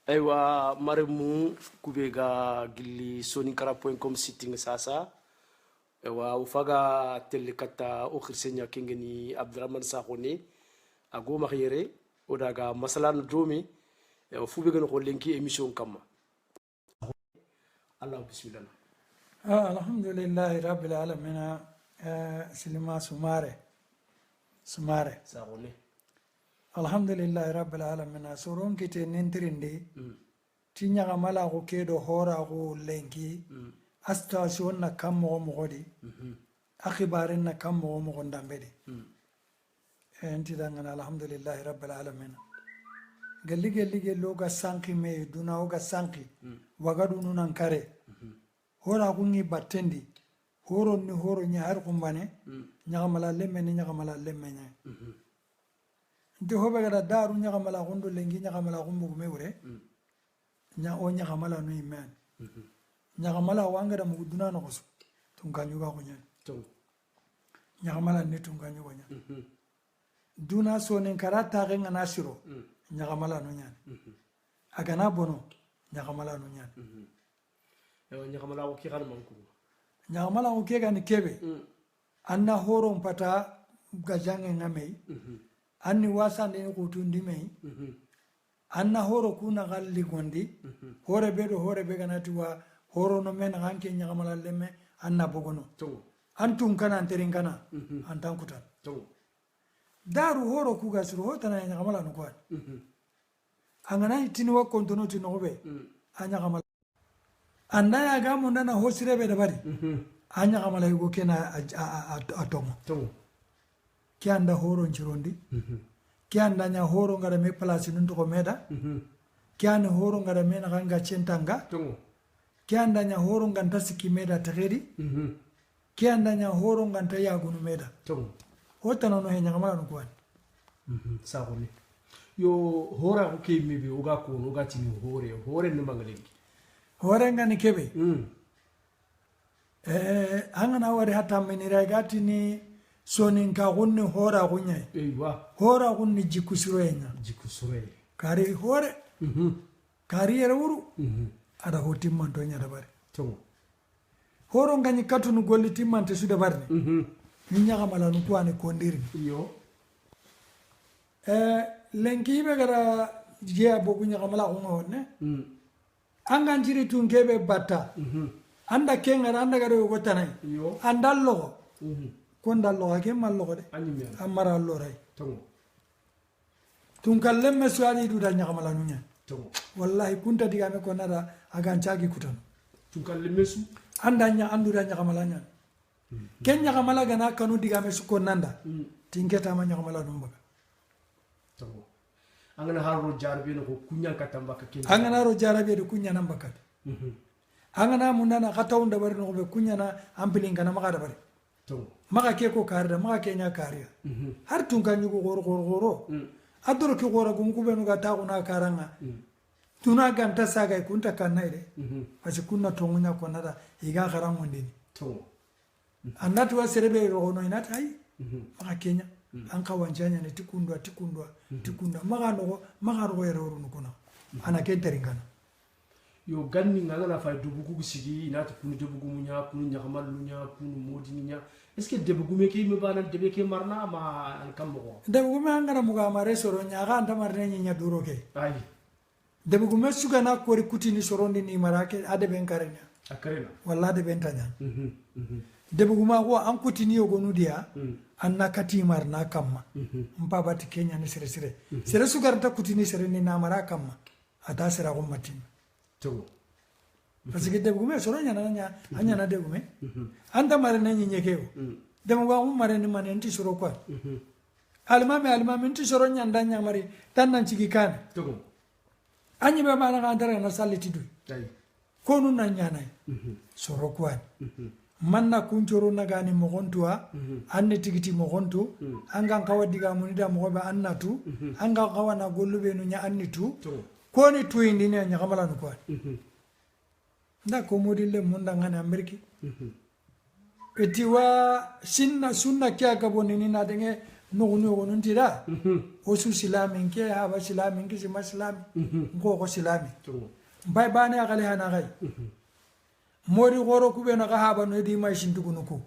aywa maremu kubega gilli soninkara.com sitting sasa aywa ufaga telekata o khirsenya kingeni abdurrahman sakhoni ago makhyere odaga masalan jomi fubega no lenki emission kama allah bismillah alhamdulillah rabbil alamin silima sumare sakhoni alhamdulillah rabbil alamin soron kite nentirindi tinya mala ko kedo hora ko lenki station na kammo mogodi akhibarin na kammo mo ndambedi enti dangana alhamdulillah rabbil alamin galli loga sanki me duna oga sanki wagadu nunan kare hora ko ngi battendi horo ni horo nya har kumbane nyagamala lemme ni nyagamala lemme nya nti hobe gada daru nyagamala gondo lengi nyagamala gumbu mewre nya o nyagamala no iman nyagamala wanga da muguduna no koso tunganyuga ko nya nyagamala ne tunganyuga nya duna so nen karata ga ngana siro nyagamala no nya agana bono nyagamala no nya nyagamala ko kiran manku nyagamala ko kega ni kebe anna horo mpata gajange ngamei anni wasande ko tundi mai anna horo kuna galli gondi hore be ganati wa horo no men hanke nyagamala lemme anna bogono antum kana anterin kana antan kutan daru horo ku gasro hotana nyagamala no kwa angana itini wa kontono tinobe anya gamala anda ya gamu ndana hosirebe da bari anya gamala yugo kena atomo kianda horo nchirondi kianda nya horo ngara me place nundu ko meda kianda horo ngara me na ganga chentanga kianda nya horo nganta siki meda tageri kianda nya horo nganta yagunu meda hotana no henya ngamala no kwani sakhoni yo hora ko kemi be oga ko oga tini hore ne mangalengi hore ngani kebe angana wari hatta menira gatini sonin ka gunni hora gunya hora gunni jikusuroenya kari hore kari eruru ada hoti manto nya da bari horo ngani katunu golli timmante su da barni ni nyaga mala nu kwane kondiri yo lenki be gara je bogu nyaga mala ko ngone anga njiri tunkebe batta anda kengara anda gare go tanay andallo kondallo ake mallo de amara alloray tunkallem meswani du dal nyakamala nunya wallahi kunta digame ko nada agan chagi kutan tunkallem mesu andanya andura nyakamala nya ken nyakamala gana kanu digame su ko nanda tinketa ma nyakamala numbaga angana haro jarbe no kunya katamba ka kin angana ro jarabe de kunya nambaka angana munana kataunda bari no be kunya na ampilinga na maka da bari maka ke ko karida maka ke nya kariya har tun kan yugo goro adoro ki gora gungu be no ga ta kuna karanga tuna ganta saga kunta kanai de pasi kunna tongunya ko nada iga karango ndini annatu waserebe ro no inata ai maka kenya an kawanjanya ne tikundwa maka ro ero no kuna ana ke teringana yo ganni ngala fa dubugu sigi inata kunu debugu munya kunu nyakamalunya kunu modinya est ce que debugu me ke me bana debe ke marna ma an kambo debugu me ngara muga mare soro nyaga anda marne nya duro ke ay debugu me suga na kori kutini sorondi ni marake ade ben karenya akarena walla de ben tanya debugu ma ko an kutini yogo nudia anna kati marna kamma mpa bati kenya ni sere sugar ta kutini sere ni na mara kamma ata sera ko matin parce que debugume soro nya anya na debugume anda mare na nyenye keo debuga mare ni mane nti soro kwa almame nti soro nya ndanya mare tannan cigi kan anyi be mala ga ndara na saliti du konu na nya nay soro kwa manna kunchoro na gani mogontua anne tigiti mogontu anga kawadiga munida mogobe annatu anga kawana golube no nya annitu koni tuindi ne nya kamala no kwa nda ko modille munda ngane ameriki etiwa sunna kya gaboni ni na denge nugu ntida osu silamin ke haba silamin ke sima silami ko silami bay bane akale hana gai mori goro kubeno ga haba no di mai shintugunuku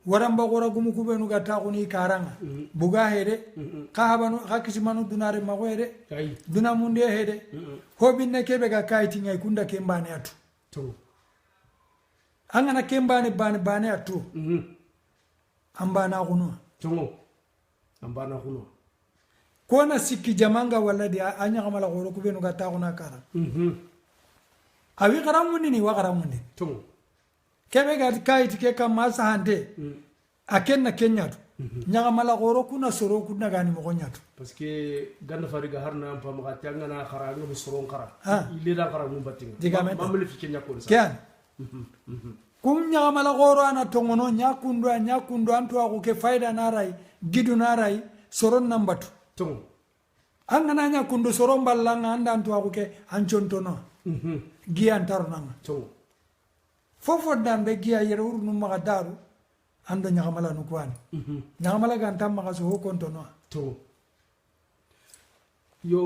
waramba goro gumu kubeno ga taakuni karanga buga hede ka haba no ga kisimanu dunare mago hede duna munde hede hobinne kebe ga kaiti ngai kunda kembane atu angana kembane bane atu ambana kuno ambana kuno kona sikki jamanga wala di anya kamala goro kubeno ga taakuna kara awi karamundi ni wakaramundi kebe ga kaiti ke kama sahande akenna kenyatu nyaga mala goro kuna soro kuna gani mo nyatu parce que ganda fariga harna am pam gati ngana khara ngam soron khara ile da khara mum batinga mamle fi kenya ko sa kyan kum nyaga mala goro ana tongono nyakundo antu ako ke faida narai gidu narai soron nambatu tongo angana nyakundo soron ballanga anda antu ako ke anchontono giyan tarnanga fofo dambe giya yere urnu maga daru ando nyagamala nukwani nyagamala ganta maga so hokonto no to yo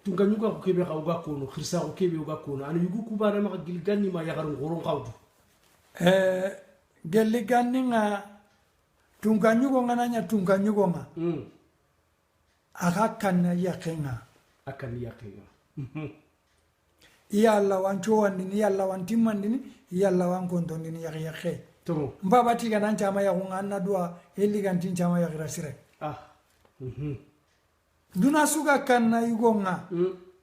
tunganyuka ko kebe xawga kono khirsa ko kebe uga kono an yugu kubana maga gilgani ma yagaru ngoron xawdu geligani nga tunganyugo ngananya tunganyugo nga aga kanna yakenga akan yakenga yalla wan cowandini yalla wan timmandini yalla wan kontondini yakhe to mbaba tiga nan chama ya nganna dua eligantin chama ya grasire duna suga kanna yugonga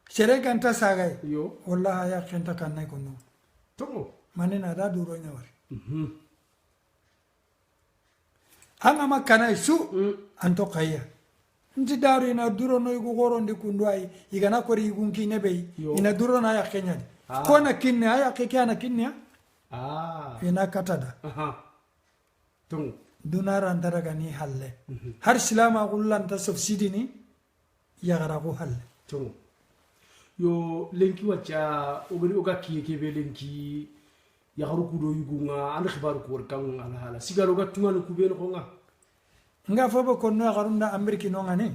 sere ganta sagai yo wallahi ya khenta kanna kono to manena da duro nyawari anga makana su anto kaya nti daru ina duro no igu goro ndi kundwai igana kori igun kine bei ina duro na ya kenya kona kinne aya keke na kinne ina katada tung dunara andara gani halle har silama kullan ta subsidi ni ya gara ko halle tung yo lenki wacha ogari oga kiye be lenki ya garu kudo yugunga an khibaru ko warkan ala hala sigaro ga tunganu kubeno ko nga nga fobo konno garunda ameriki no ngani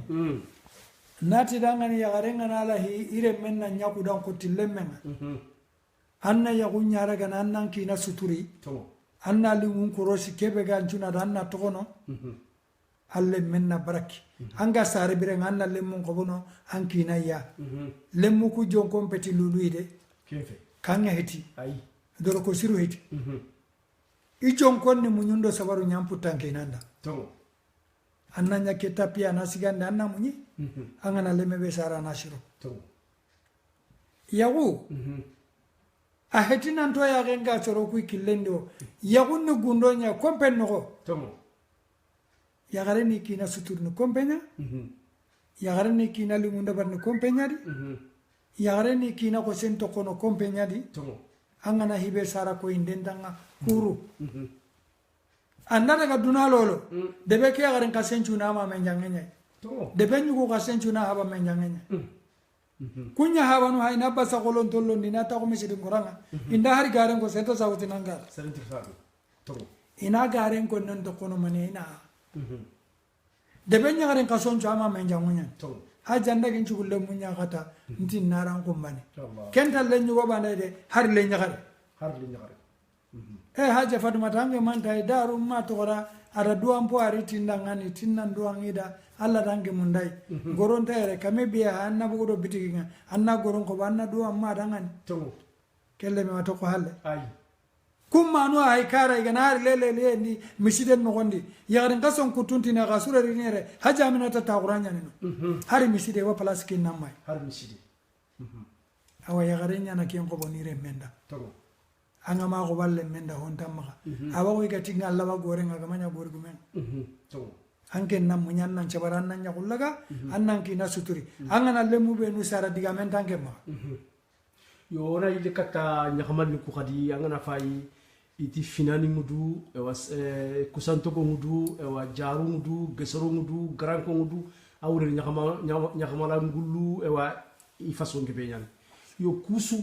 nati dangani ya garenga nala hi ire menna nyaku dan ko tilemmenga anna ya gunyara gana annan kina suturi anna limun korosi kebe ganjuna danna tokono alle menna baraki anga sare bire anna lemun kobono ankina ya lemmu ku jon kompeti luluide kefe kanya heti ai doro ko siru heti i jon konni munyundo sabaru nyamputan kinanda anna nyaketa pia nasiganda anna munyi angana lemebe sara nashiro yagu aheti nanto ya genga soro ku kilendo yagu no gundonya kompenno ya gareni kina suturno kompenya ya gareni kina limunda barno kompenya di ya gareni kina ko sento kono kompenya di angana hibe sara ko indendanga kuru anda daga dunalolo debe ke garen ka senchu na ma menjangenya debe nyugo ka senchu na haba menjangenya kunya haba no hayna basa kolon tollo ni na ta ko mesi ngoranga inda hari garen ko sento sawti nanga senti fabi to ina garen ko non to kono mane ina debe nya garen ka senchu ama menjangenya to ha janda gin chugulle munya kata ntin naran ko mane kenta le nyugo bana de hari le nyagare haja Fatuma tange manta daru ma tora ara duam po ari tindangani tinnan duangida alla tange mundai goron tere kame biya anna bugo bitiginga anna goron ko banna duam ma dangani to kelle me to ko halle ai kumma no ay kara igana lele ni misiden no gondi yagarin kason kutunti na gasura rinere haja mina ta taquranya no hari miside wa plaskin namai hari miside awa yagarin yana ken ko bonire menda to anga ma ko balle menda hon tamma awa ko gati ngalla ba gore nga gamanya gore gumen to anke nam munyan nan cabaran nan nya kullaga annan ki na suturi anga na lemu be nu sara diga men tanke ma yo na ile kata nyakamal ku khadi anga na fay iti finani mudu e was kusanto ko mudu e wa jaru mudu gesoro mudu gran ko mudu awre nyakama nyakama la ngulu e wa i façon ke be nyal yo kusu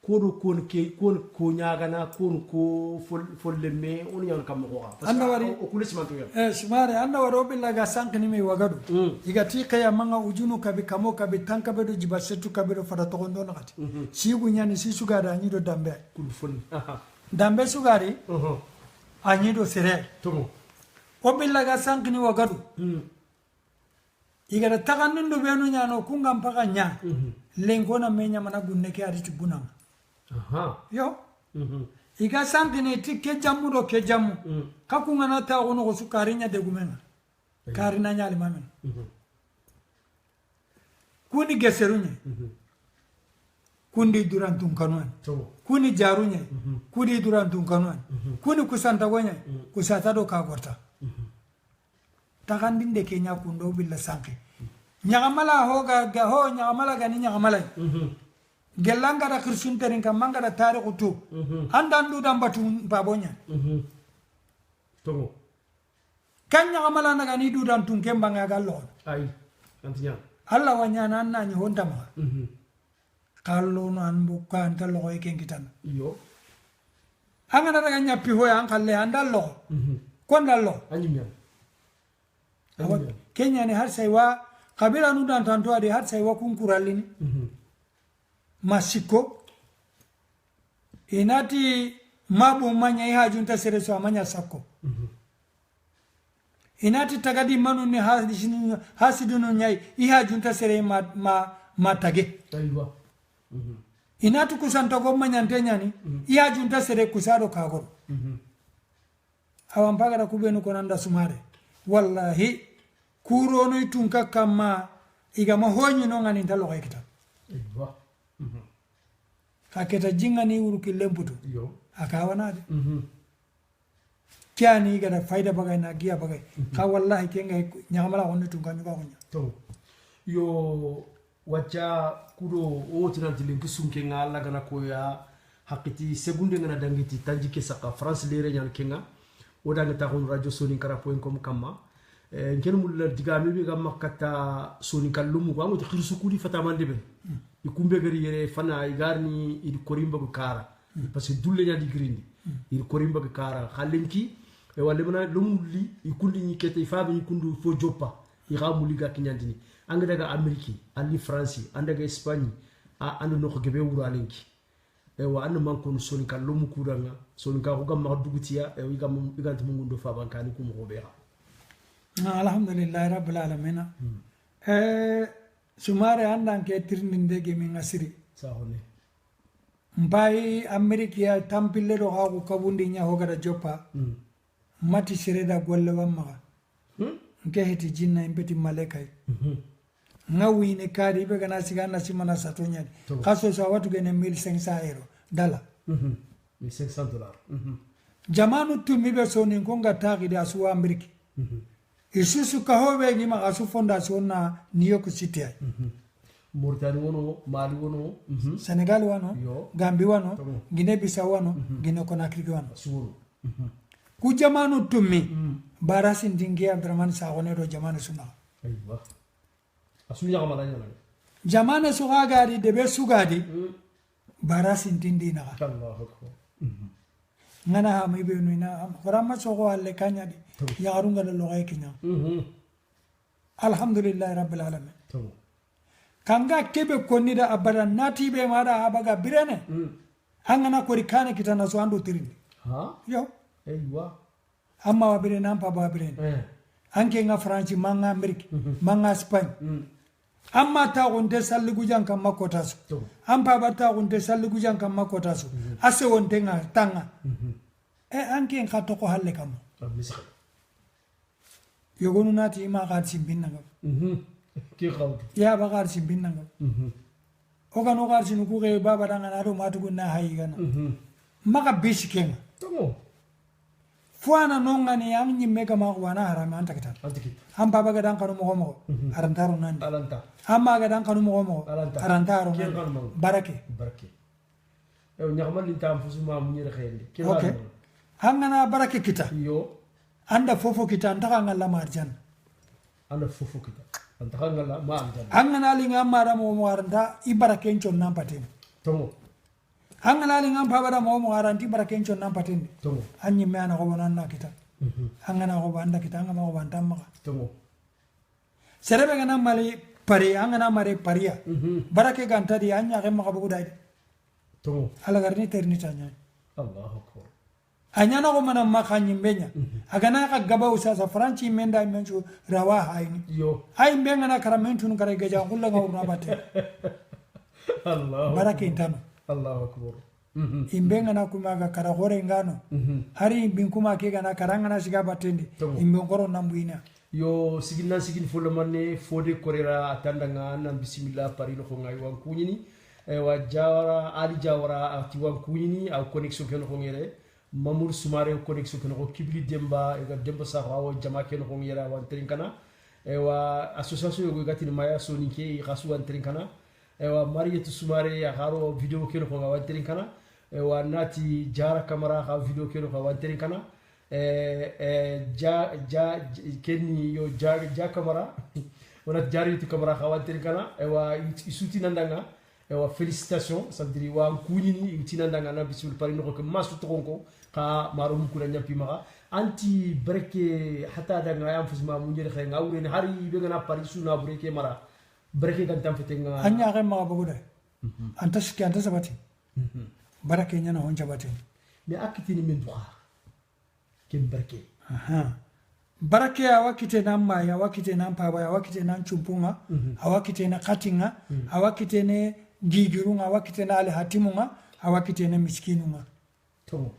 kono ko nyagana ko follemme on yan kam ko anda wari o kule simanto ya simare anda wari obilla ga sankini me wagadu igati kaya manga ujunu kabi kamo kabi tanka bedo jibasetu kabi do fada tokondo nakati sigu nyani si sugara anyido dambe kul fon dambe sugari anyido sere tomo obilla ga sankini wagadu igara tagandindo benu nyano kunga mpaka nya lengona menya mana gunne ke adi tibunanga yo iga sankini ti ke jamu do ke jamu kakunga na ta gono go sukarinya de gumena karina nya limamen kuni geserunye kundi durantun kanwan kuni jarunye kuni durantun kanwan kuni kusanta gonya kusata do ka gorta takandinde kenya kundo billa sanki nyagamala hoga ga ho nyagamala gani nyagamala gelanga da kirsun terin kam manga da tariku tu andandu dambatu babonya tomo kan nyagamala na gani du dan tun kemba nga gallo ay antinya alla wanya nan na ni honta ma kallo nan bukan kallo ko ken kitan yo angana daga nyappi hoya an kalle andallo kon dallo anyimya Kenya ni har sai wa kabila nu dan tanto ade har sai wa kun kuralini masiko inati mabu manya iha junta sere so manya sako inati tagadi manu ni hasidunu nyai iha junta sere ma tage aywa inati kusanto go manya ntenya ni iha junta sere kusado kagoro awampaga da kubenu konanda sumare wallahi kurono itunka kama igama honyi no ngani ntalo ka kita aywa kaketa jinga ni uruki lemputu yo akawana de kyani gada faida bagay na giya bagay ka wallahi kenga nyaamala wonni tunka nyuka kunya to yo wacha kudo o tinanti lenki sunke ngala gana koya hakiti segunde ngana dangiti tanjike saka france lere nyan kenga oda ngata ko radio soninkara.com kama ngel mulla digami be gam makata soninkallumu ko amoti khirsu kudi fatamande be ikumbe gari yere fana igarni idi korimba ko kara parce que dulle nya di grindi idi korimba ko kara khalenki e wale mana lumuli ikundi ni kete ifabe ikundu fo joppa iramu liga kinyandini anga daga ameriki ali france andaga espagne andu no ko gebe wuro alenki e wa andu man ko soninkallumu kudanga soninka ko gam ma dugutiya e igam igantu mungundo fa bankani ko mo beha alhamdulillah rabbil alamin sumare andan ke tirninde ge min asiri sahone mbai amerika tampille do hagu kabundi nya hogada joppa mati sireda golle wamma nke heti jinna impeti malaikai ngawi ne kadi be gana sigana simana satonya kaso sa watu gene 1500 euro dala $1500 jamanu tumi be soni konga tagi da suwa amerika isusu kahobe ni ma asu fondation na New York City Mauritania wono Mali wono Senegal wano Gambia wano Guinea Bissau wano Guinea Conakry wano suru ku jamanu tumi barasi ndingi Abdurrahman Sagone do jamanu suna aywa asunya kamala nyana jamanu suga gadi debe sugadi barasi ndindi na Allahu akbar ngana ha mi be nuina korama sogo alle kanyadi ya arunga lo logay kinya alhamdulillah rabbil alamin kanga kebe konni da abada nati be mada abaga birene angana kori kane kitana so ando tirindi ha yo aywa amma wa birene ampa ba birene anke nga france manga amerika manga spain amma ta gonte salli gujan kam makotaso ampa ba ta gonte salli gujan kam makotaso ase wonte nga tanga anke nga to ko halle kam yogonu nati ma gad simbinna ngam ki khawtu ya ba gad simbinna ngam o kan o gad sinu ku ge baba danga na do matu gunna hayi gana maka bisikenga tomo fuana nongani am nyimme kama wana haram anta kita am baba ga dan kanu mo arantaro nandi alanta amma ga dan kanu mo arantaro barake e nyakmal lintam fusuma mu nyere khayndi ki okay hangana barake kita yo anda fofo kita ndaka ngalla marjan anda fofo kita ndaka ngalla marjan angana linga mara mo aranda ibarake enchon nampatin tomo angana li ngam pabara mo garanti baraken chon nam patindi tongo anyi me ana ko bonanna kita angana ko banda kita angama ko bantamma tongo serebe gana mali pari angana mare paria barake ganta di anya ke maka bugu dai tongo ala garni terni tanya Allahu akbar anya na ko mana maka nyimbenya agana ka gaba usasa franci menda menchu rawa hayni yo hay mbenga na karamentu nu kare geja kulla ngawurna batte Allah barake intano Allahu akbar imbenga na kuma ga kara hore ngano hari bin kuma ke ga na karanga na shiga batendi imbe ngoro nambuina yo sigin fulla manne fode korera atandanga na bismillah pari no ngai wan kunyini wa jawara ali jawara ati wan kunyini au connexion ken ko ngere mamour soumare connexion ken ko kibli demba e ga demba sa hawo jama ken ko ngere wan trinkana wa association yo gati maya soni ke rasu wan trinkana wa marietou soumare ya haro video ken ko wan trinkana wa nati jara camara ha video ken ko wan trinkana kenni yo ja camara wona jariti camara khawantiri kana ewa isuti nandanga ewa félicitation ça veut dire wa kunyini isuti nandanga na bisul pari no ko masu to konko ka maro mu kuna nyampi maka anti breke hata danga yam fusma mu njere khay ngawre ni hari be ngana pari suna breke mara breke kan tam fete nga anya ga ma bugu dai anta ski anta sabati barake nyana hon jabati me akitini min duha barke barake ya wakite na mma ya wakite na mpaba ya wakite na chumpunga awakite na katinga awakite ne gigirunga awakite na alhatimunga awakite na miskinunga to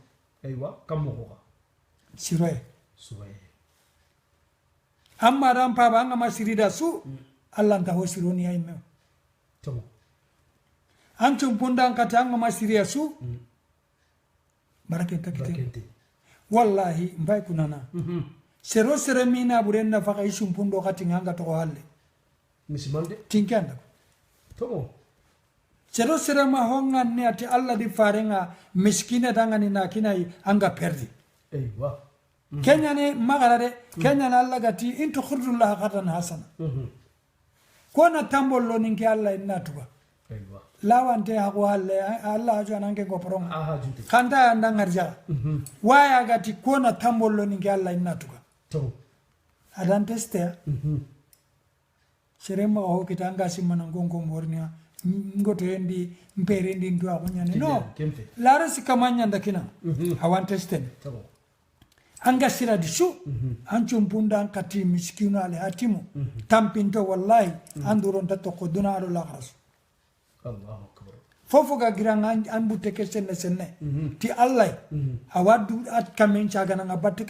aywa kammo siroye suwaye amma ran paba anga masirida su Allah nta hosironi ay mew to an chumpunda kata anga masiriya su barake takite wallahi mbay kunana sero mina burenna faka ishumpundo kati nganga to halle misimande tinkanda to sero ma honga ne ati Allah di farenga miskina dangani na kinai anga perdi aywa kenya ne magarade kenya na Allah gati into khurdullah qatan hasana kona tambollo ninki Allah inatuba aywa lawante hago halle Allah ajo nange go pronga aha jute kanta anda ngarja waya gati kona tambollo ninki Allah inatuba to adan teste serema ho kitanga simana ngongo mornia ngoto endi mpere ndi ndo akunyane no lara sikamanya ndakina awan teste to anga sira disu anchumpunda kati miskinu ale hatimu tampinto wallahi anduron tatto koduna ado la khas Allahu akbar fofo ga giranga an butte ke senne ti Allah awadu at kamen chaga nga batte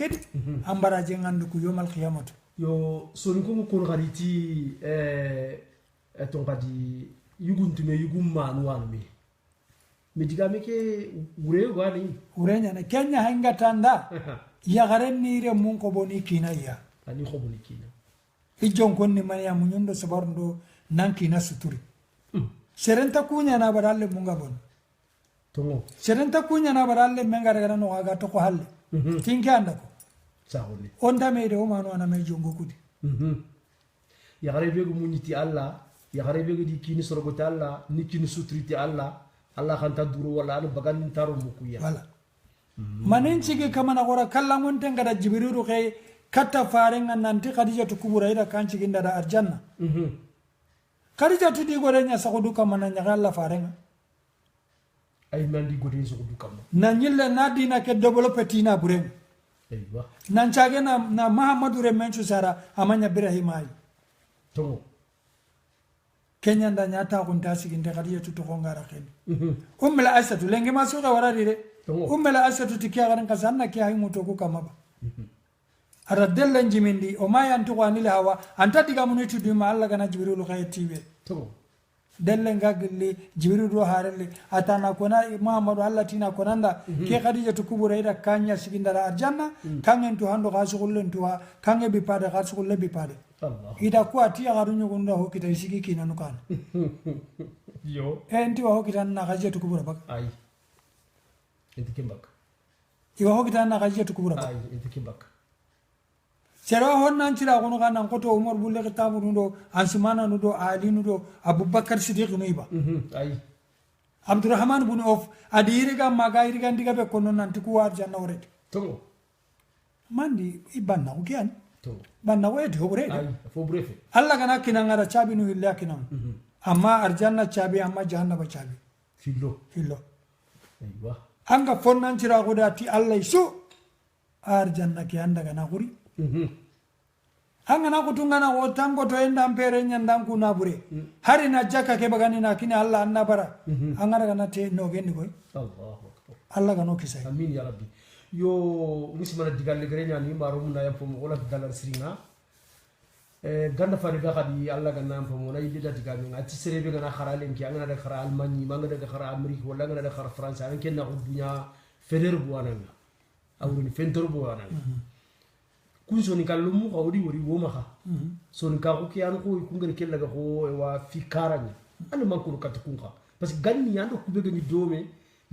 ambara je ngandu ku yomal qiyamah yo soni ko ko gariti ton kadi yuguntume yugumman walmi mi digame ke wure wani urenya na kenya hanga tanda ya garen nire mun ko boni kinaya ani ko boni kina ijon konni manya munyundo sabarndo nanki na suturi serenta kunya na baralle munga bon tongo serenta kunya na baralle mengara gara no aga to ko halle tinki anda ko sahoni onda me de o manu ana me jongo kudi ya garebe go munyiti Allah ya garebe go di kini sorogo ta Allah ni kini sutriti Allah Allah kan taduru wala anu bagan taro mukuya wala manin cigi kamana gora kallan wonten gada jibrilu kay katta farenga nanti khadija to kubura ida kan cigi ndada arjanna khadija to di gore nya sakudu kamana nya Allah farenga ay mandi gode so du kam na nyille na dina ke develop tina buren aywa nan chage na Muhammadu remenchu sara amanya Ibrahim ay tongo kenya ndanya ta kun tasigi nda khadija to ko ngara ken ummul asatu lenge masuka warari de ummul asatu tikiya garan kasanna ki ay muto ko kamaba ara dellen jimindi o ma yantu qanil hawa anta diga muniti duma Allah kana jibril khaytibe to dellen gagli jibril do harelle atana kona muhammadu Allah tina konanda ke khadija to kubura ida kanya sigindara arjanna kangen to hando gasugullen to kange bi pada gasugulle bi pada Allah ida ko atiya garunyo gunda ho kita isigi kinanu kan yo enti wa ho kita na khadija to kubura bak ay entikimbak iwa ho kita na khadija to kubura bak ay entikimbak sero honnan cira kono kana koto umar bulle kitabu ndo ansumana ndo ali ndo abubakar siddiq no iba ay Abdurrahman bin Auf adiriga maga iriga ndiga be kono nanti ku arjanna uredi to mandi ibanna ukian to banna wedi hobre ay fo brefe Allah kana kinangara chabi nu illa kinam amma arjanna chabi amma jahannama chabi fillo aywa anga fonnan cira godati Allah su arjanna ki anda kana guri anga na kutungana wotango to enda mpere nyandangu na bure hari na jaka ke bagani na kini Allah annabara anga kana te no gendi koy Allahu akbar Allah gano kisay amin ya rabbi yo musimana digalle grenya ni maro mun na yampo mo wala dalar siringa ganda fari ga khadi Allah ganna yampo mo na yidda digalle ngati serebe gana kharalen ki anga da khara almani manga da khara amerika wala anga da khara france an ken na dunya feder bu wananga awni fentor bu wananga kun soni kallumu qawdi wori woma kha soni ka ko kiyan ko kungal kella ga ko wa fi karani an man ko kat kunka parce que ganni yando ku be gani dome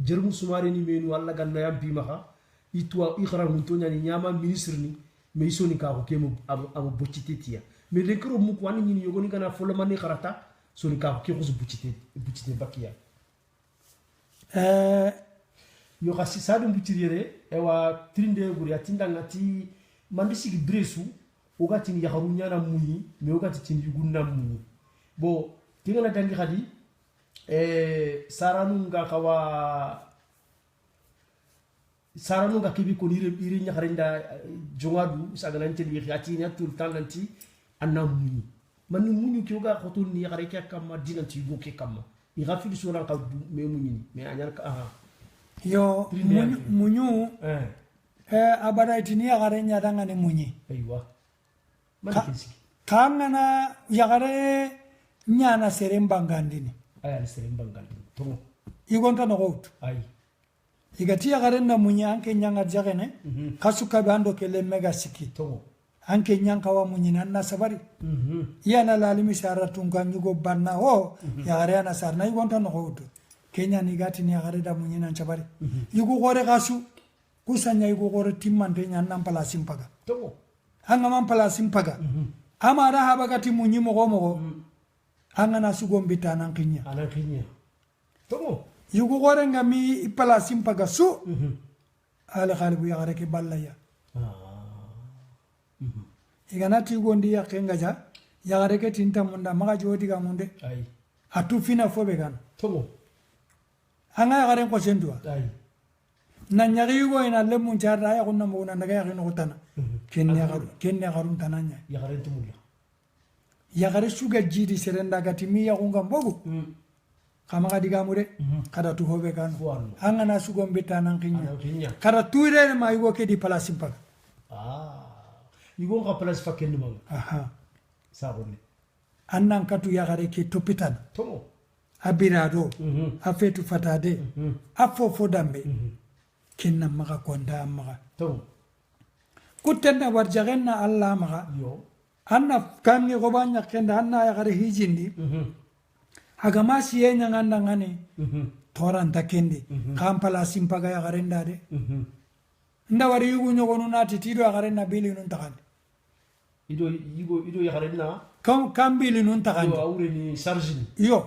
jermu sumare ni menu walla ganna yam bi maha itwa ikhra mun to nyani nyama ministre ni me soni ka ko kemo am boccite tiya me le kro mu ko wani ni yogoni kana folo mani kharata soni ka ko ke ko boccite bakiya yo khasi sadu buciriere e wa trinde guri atinda ngati mandi sigi bresu ogati ni yakharu nyana muni me ogati tindi gunna muni bo tingala dangi khadi saranu nga kibi ko ire nyakharenda jongadu saganante bi khati ni atul tananti anna muni man muni ki oga khotul ni yakhare ka kama dinanti go ke kama i rafi so ran ka me muni me anyar ka aha yo munyu abara itini yakhare nyadanga ni munyi aywa man kisi kangana yakhare nyana serembangandini aya serembangandini to igonta no gout ay igati yakhare na munyi anke nyanga jagene kasuka bando kele mega siki to anke nyanka wa munyi na sabari yana lalimi sara tunga nyugo banna ho yakhare na sarna igonta no gout kenya ni gati ni yakhare da munyi na sabari yugo gore kasu kusanya yugo gore timmande nyanna pala simpaga to anga man pala simpaga amara habagati munyi mogo anga na sugombita nan kinya to yugo gore ngami pala simpaga su ala khalibu ya gareke ballaya iganati gondi ya kenga ja ya gareke tinta munda maga jodi ga munde ay atu fina fobe gan to anga ya garen ko sendua ay na nyagi yugo ina lemun jarra ya kunna mo na daga ya kino kutana kenne garun tananya ya garen tumulla ya gare suga jidi serenda gati mi ya kunga mbogu kama kadiga mure kada tu hobe kan anga na sugo mbeta nan kinya kada tuire ma yugo ke di palasim pak yugo ka palas fakken mo aha sabone annan katu ya gare ke topitan to abirado afetu fatade afofo dambe kinna maka konda maka to kutenna warjagenna Allah maka yo anna kangi gobanya kenda anna ya gare hijindi agama siye nyanganda ngani toran takendi kampala simpaga ya gare ndade nda wari yugo nyogonu nati tido ya gare na bili nun takandi ido ya gare na kam bili nun takandi yo awre ni chargini yo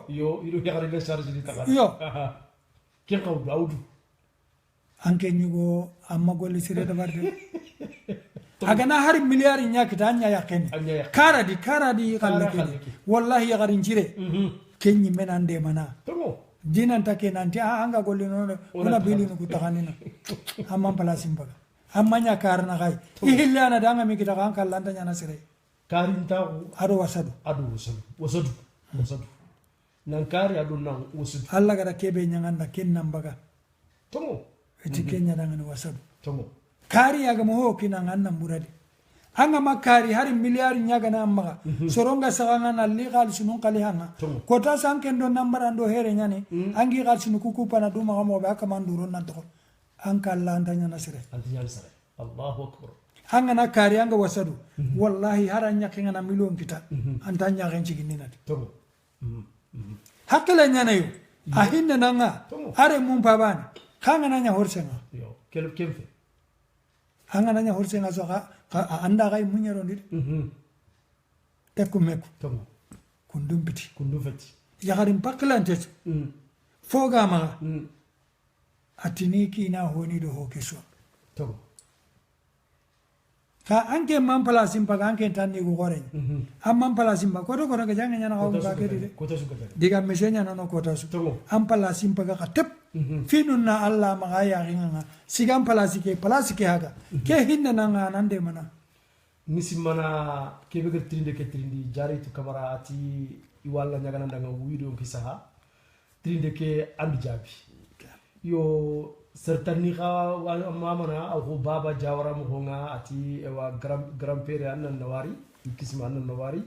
ido ya gare na chargini takandi yo ken qawdu awdu anke nyugo amma golli sire da barde agana har miliyar nyaki tanya yakene karadi kallake wallahi ya garin jire kenyi menande mana dinan take nanti anga golli no ona bili no kutakanina amma palasim baga amma nya karna gai ihillana danga mi kita kan kallanta nya nasire karin tagu ado wasadu nan kari ado nan wasadu alla gara kebe nyanganda kennan baga tomo eti kenya danga no wasadu tomo kari yaga mo kina nganna muradi hanga makari hari miliyar nyaga na amma soronga saganga na ligal sunun kali hanga kota sanken do nambara ndo here nyane angi gal sunu kuku pana duma mo ba ka manduro nan to anka Allah antanya nasire Allahu akbar hanga na kari anga wasadu wallahi haranya kinga na milion kita antanya genci ginina tomo hakala nyana yo ahinna nanga are mum babani kanga nanya horsenga yo kelfe hanga nanya horsenga so anda gai munyero ndir teku meku tomo kundum feti feti ya garim paklan tet foga ma atini kina honi do hokeso to ka anke man palasim paga anke tanni go gore am man palasim ba ko ga janga nyana ko ba ke de ko to su diga mesenya no ko ta su am palasim paga ka tep finun na Allah ma ya ringa sigam palasike haga ke hinna na nande mana misi mana kebe ga trindi jari to kamara ati iwalla nyagana ndanga wido kisaha trinde ke andu jabi yo certainly ka mamana au baba jawara mo honga ati ewa grand pere annan nawari kisma annan nawari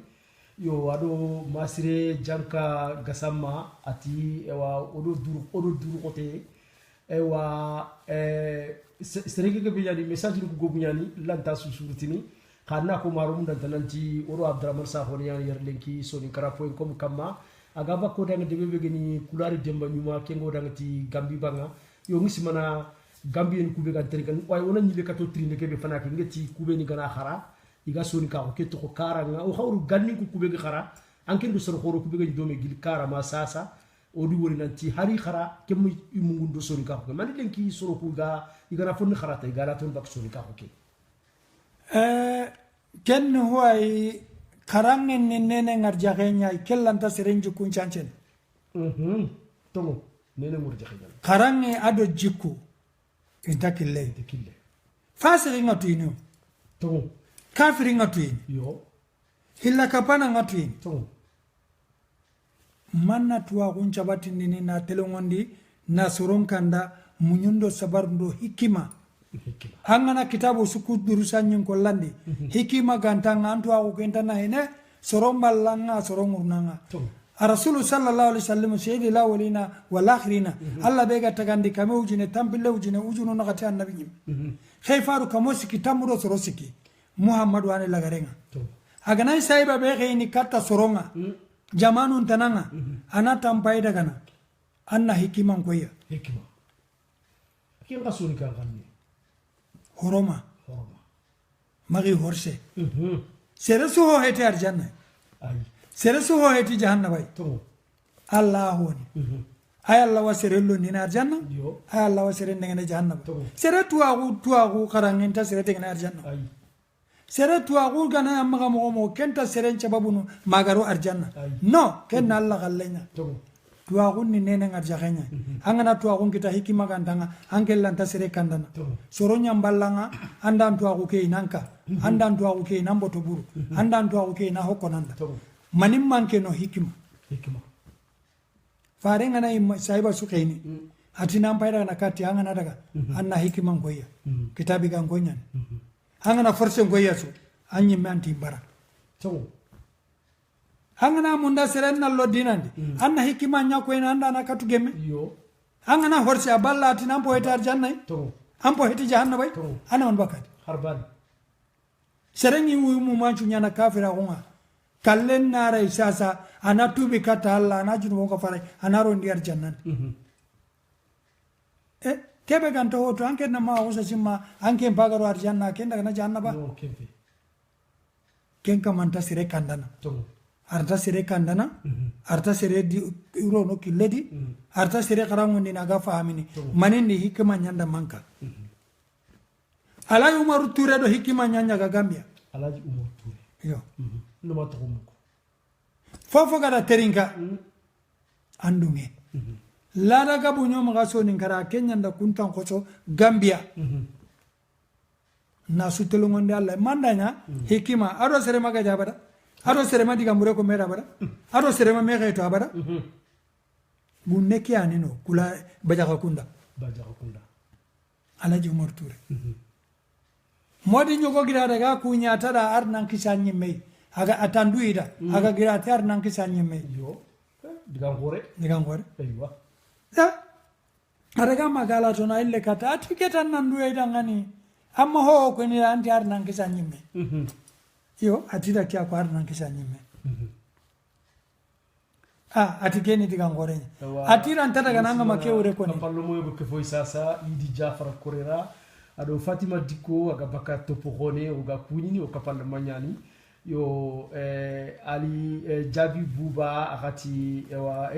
yo wado masire janka gasama ati ewa odo duru kote ewa serege ke binyani message ko gobunyani lanta susurtini kana ko marum dan tananti oro abdraman sahoni yer lenki soni kara.com kama agaba ko danga debe geni kulari demba nyuma kengo danga ti gambi banga yo ngisi mana gambien kube ga terikan way wona nyibe kato trinde kebe fana ke ngeti kube ni gana khara iga soni ka ko keto ko kara nga o xawru ganni ko kube ga khara anken do soro khoro kube ga do me gil kara ma sasa o di wori nanti hari khara kem imungundo soni ka ko man lenki soro ko ga igana fonni khara tay gala ton bak soni ka ko ke ken huwai karangen nene ngar jagenya kellanta serenju kunchancen tomo nene ngur jagenya karange ado jikku intakille fasiri ngatuino tomo kafiri ngatuino yo hilla kapana ngatuino tomo manna tuwa kuncha batindini na telongondi na soronkanda munyundo sabarndo hikima angana kitabu suku durusanyin kollandi hikima gantanga antu aku kentana hene sorom ballanga sorom urnanga Rasulu sallallahu alaihi wasallam sayyidi la walina wal akhirina alla bega tagandi kame ujine tampille ujine ujuno nakati annabi nyim khayfaru kamosi kitamuro sorosiki muhammadu ane lagarenga agana saiba be khayni katta soronga jamanun tananga ana tampai dagana anna hikima koya hikima kin kasuni kan kanni horoma magi horse sere suho hete arjanna sere suho hete jahannaba Allah honi ay Allah wa sere lo ni arjanna ay Allah wa sere ngene jahannaba sere tuagu karangenta sere te ngene arjanna sere tuagu gana amma mo kenta sere chababunu magaro arjanna no ken Allah gallenya tuagu ni nene ngar jagenya angana tuagu kita hikima gandanga angelanta sere kandana soronya mballanga andan tuagu ke inanka andan tuagu ke namboto buru andan tuagu ke na hokonanda manim manke no hikima farenga na saiba sukaini atina mpaira na kati angana daga anna hikima ngoya kitabi ga ngonya angana force ngoya so anyi manti bara angana munda serenna lodinandi anna hikima nyako ina anda na katugeme angana horse aballa atina ampo hetar janna ampo heti jahannaba ana on bakati harban serengi mu manchu nyana kafira gonga kallen nara isasa ana tubi kata Allah ana junu ko faray ana ro ndiyar jannan kebe ganto hoto anke na ma usa simma anke bagaro arjanna ken daga na jahannaba ken kamanta sire kandana arta sire kandana arta sire di uro no killedi arta sire karangundi naga fahamini manindi hikma nyanda manka Alaji Umaru Ture do hikima nyanya ga Gambia Alaji Umaru Ture yo no matumuko fofo gara teringa andunge lada gabu nyoma ga so ngara Kenya nda kuntan koso Gambia na sutelongonde Allah mandanya hikima ado sere maga jabada ado sere madi gamure ko mera bada ado sere ma mega to abada gunne kiani no kula bajaga kunda Alaji Umaru Ture modi nyugo gira daga kunya tada arnan kisanyi mei aga atandu ida aga gira tar nan kisanyi mei yo diga gore aywa ya araga magala tona ille kata atiketa nan duwe ida ngani amma ho ko ni anti arnan kisanyi mei yo atida kya ko arnan kisanyi mei atikeni diga gore atira antata gananga makeure ko ni pallo moyo ko foi sasa idi Jafar Korera ado Fatima Diko aga baka topo hone uga kunyini o kapanda manyani yo ali jabi buba akati ewa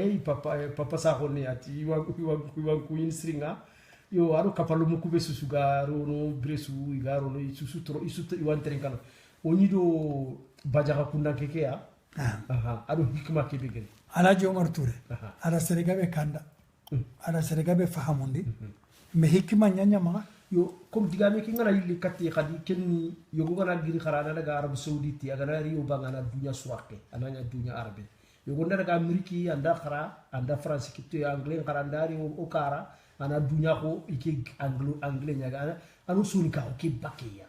papa sa khone ati wa ku instringa yo aro kapalo mu kube susuga rono bresu igaro no isusu tro isutu iwantere kan oni do bajaga kunda keke ya aha ado hikma ke begere ala jomar ture ala serega be kanda ala serega be fahamundi me hikma nyanya ma yo comme digame ki ngana yilli katti khadi ken yo ngana giri kharana daga arab sauditi aga na riyo bangana dunya suwake ananya dunya arabe yo gonda daga ameriki anda khara anda france kitto anglais kharandari o kara ana dunya ko ike anglais nyaga anu suni ka ke bakeya